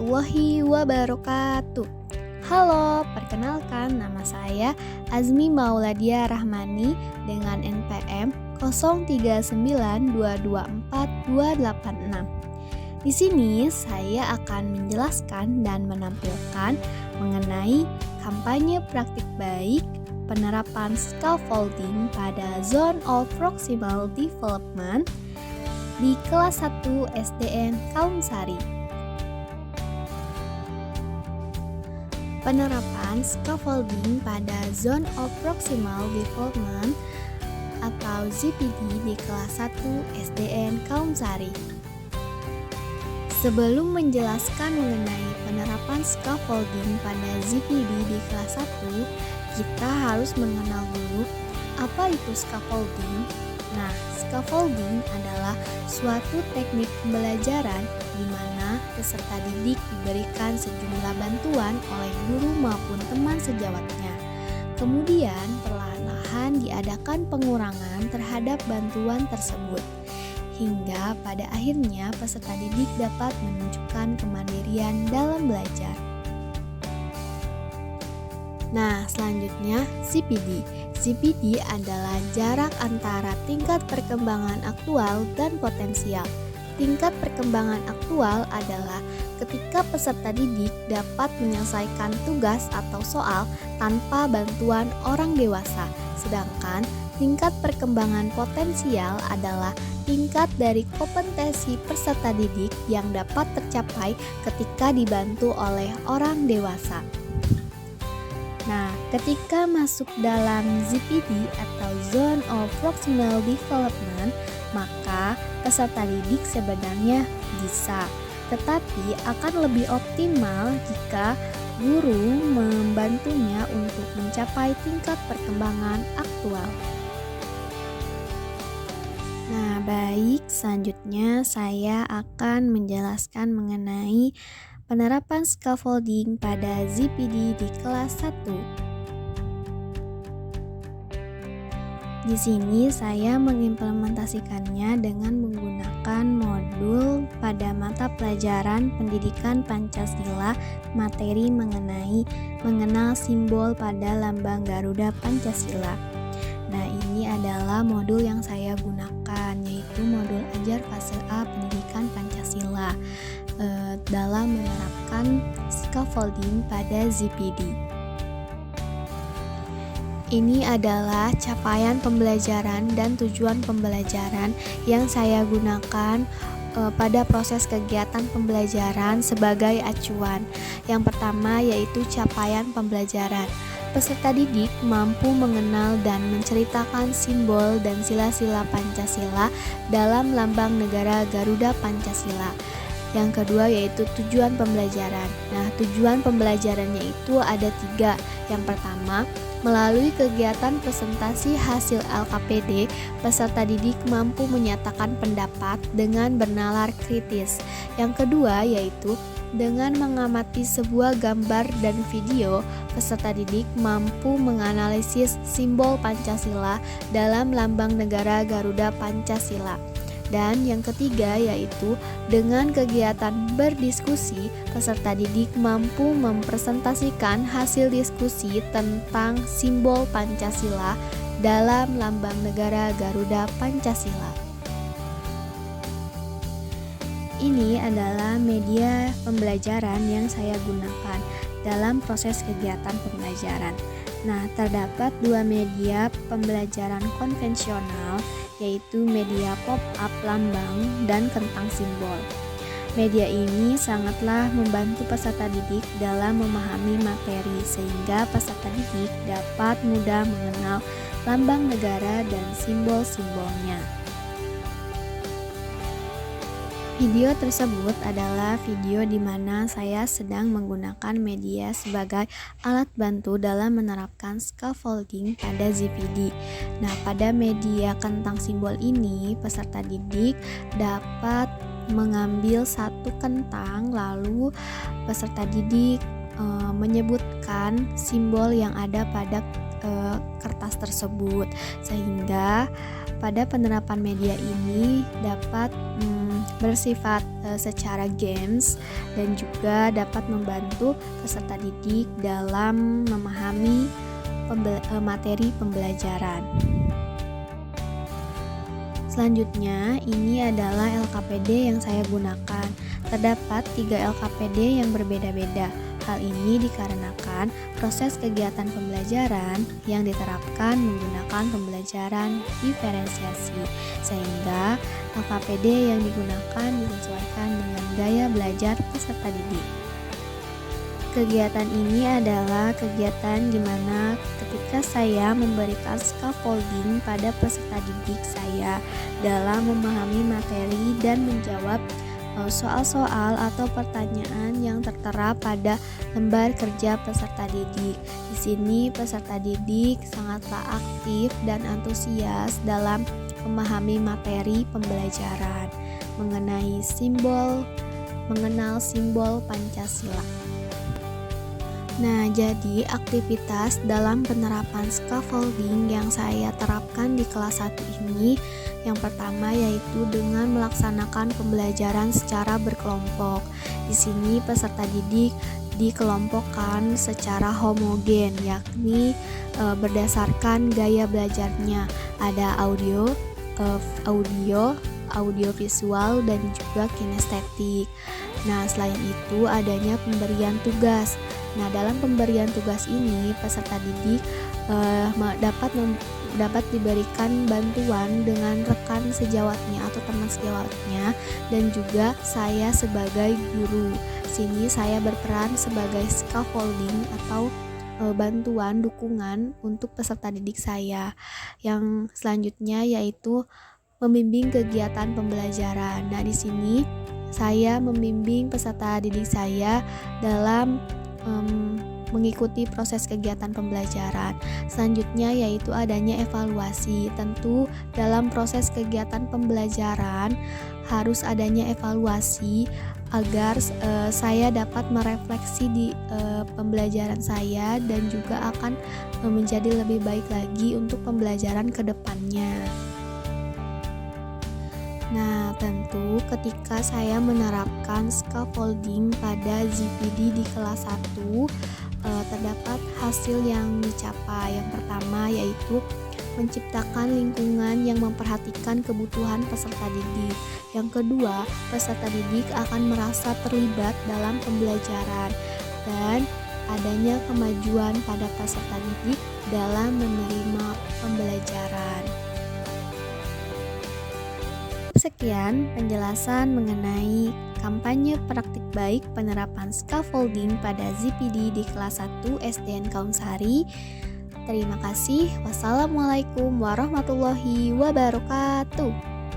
warahmatullahi wabarakatuh. Halo, perkenalkan nama saya Azmi Mauladia Rahmani dengan NPM 0392242286. Di sini saya akan menjelaskan dan menampilkan mengenai kampanye praktik baik penerapan scaffolding pada Zone of Proximal Development di kelas 1 SDN Kaumsari. Penerapan scaffolding pada Zone of Proximal Development atau ZPD di kelas 1 SDN Kaumsari. Sebelum menjelaskan mengenai penerapan scaffolding pada ZPD di kelas 1, kita harus mengenal dulu apa itu scaffolding. Nah, scaffolding adalah suatu teknik pembelajaran di mana peserta didik diberikan sejumlah bantuan oleh guru maupun teman sejawatnya. Kemudian, perlahan-lahan diadakan pengurangan terhadap bantuan tersebut, hingga pada akhirnya peserta didik dapat menunjukkan kemandirian dalam belajar. Nah, selanjutnya CPD. CPD adalah jarak antara tingkat perkembangan aktual dan potensial. Tingkat perkembangan aktual adalah ketika peserta didik dapat menyelesaikan tugas atau soal tanpa bantuan orang dewasa. Sedangkan tingkat perkembangan potensial adalah tingkat dari kompetensi peserta didik yang dapat tercapai ketika dibantu oleh orang dewasa. Nah, ketika masuk dalam ZPD atau Zone of Proximal Development, maka peserta didik sebenarnya bisa, tetapi akan lebih optimal jika guru membantunya untuk mencapai tingkat perkembangan aktual. Nah, baik, selanjutnya saya akan menjelaskan mengenai penerapan scaffolding pada ZPD di kelas 1. Di sini saya mengimplementasikannya dengan menggunakan modul pada mata pelajaran Pendidikan Pancasila materi mengenai mengenal simbol pada lambang Garuda Pancasila. Nah, ini adalah modul yang saya gunakan, yaitu modul ajar fase A Pendidikan Pancasila dalam menerapkan scaffolding pada ZPD. Ini adalah capaian pembelajaran dan tujuan pembelajaran yang saya gunakan pada proses kegiatan pembelajaran sebagai acuan. Yang pertama yaitu capaian pembelajaran. Peserta didik mampu mengenal dan menceritakan simbol dan sila-sila Pancasila dalam lambang negara Garuda Pancasila. Yang kedua yaitu tujuan pembelajaran. Nah, tujuan pembelajarannya itu ada 3. Yang pertama, melalui kegiatan presentasi hasil LKPD, peserta didik mampu menyatakan pendapat dengan bernalar kritis. Yang kedua yaitu dengan mengamati sebuah gambar dan video, peserta didik mampu menganalisis simbol Pancasila dalam lambang negara Garuda Pancasila. Dan yang ketiga yaitu dengan kegiatan berdiskusi, peserta didik mampu mempresentasikan hasil diskusi tentang simbol Pancasila dalam lambang negara Garuda Pancasila. Ini adalah media pembelajaran yang saya gunakan dalam proses kegiatan pembelajaran. Nah, terdapat 2 media pembelajaran konvensional, yaitu media pop-up lambang dan kentang simbol. Media ini sangatlah membantu peserta didik dalam memahami materi sehingga peserta didik dapat mudah mengenal lambang negara dan simbol-simbolnya. Video tersebut adalah video di mana saya sedang menggunakan media sebagai alat bantu dalam menerapkan scaffolding pada ZPD. Nah, pada media kentang simbol ini, peserta didik dapat mengambil satu kentang, lalu peserta didik menyebutkan simbol yang ada pada kertas tersebut, sehingga pada penerapan media ini dapat bersifat secara games dan juga dapat membantu peserta didik dalam memahami materi pembelajaran. Selanjutnya, ini adalah LKPD yang saya gunakan. Terdapat 3 LKPD yang berbeda-beda. Hal ini dikarenakan proses kegiatan pembelajaran yang diterapkan menggunakan pembelajaran diferensiasi, sehingga LKPD yang digunakan disesuaikan dengan gaya belajar peserta didik. Kegiatan ini adalah kegiatan di mana ketika saya memberikan scaffolding pada peserta didik saya dalam memahami materi dan menjawab soal-soal atau pertanyaan yang tertera pada lembar kerja peserta didik. Di sini peserta didik sangatlah aktif dan antusias dalam memahami materi pembelajaran mengenal simbol Pancasila. Nah, jadi aktivitas dalam penerapan scaffolding yang saya terapkan di kelas 1 ini, yang pertama yaitu dengan melaksanakan pembelajaran secara berkelompok. Di sini peserta didik dikelompokkan secara homogen, yakni berdasarkan gaya belajarnya. Ada audio visual dan juga kinestetik. Nah, selain itu adanya pemberian tugas. Nah, dalam pemberian tugas ini peserta didik dapat diberikan bantuan dengan rekan sejawatnya atau teman sejawatnya dan juga saya sebagai guru. Sini saya berperan sebagai scaffolding atau bantuan dukungan untuk peserta didik saya. Yang selanjutnya yaitu membimbing kegiatan pembelajaran. Nah, di sini saya membimbing peserta didik saya dalam mengikuti proses kegiatan pembelajaran. Selanjutnya yaitu adanya evaluasi. Tentu dalam proses kegiatan pembelajaran harus adanya evaluasi agar saya dapat merefleksi di pembelajaran saya dan juga akan menjadi lebih baik lagi untuk pembelajaran ke depannya. Nah, tentu ketika saya menerapkan scaffolding pada ZPD di kelas 1, terdapat hasil yang dicapai. Yang pertama yaitu menciptakan lingkungan yang memperhatikan kebutuhan peserta didik. Yang kedua, peserta didik akan merasa terlibat dalam pembelajaran dan adanya kemajuan pada peserta didik dalam menerima pembelajaran. Sekian penjelasan mengenai kampanye praktik baik penerapan scaffolding pada ZPD di kelas 1 SDN Kaungsari. Terima kasih. Wassalamualaikum warahmatullahi wabarakatuh.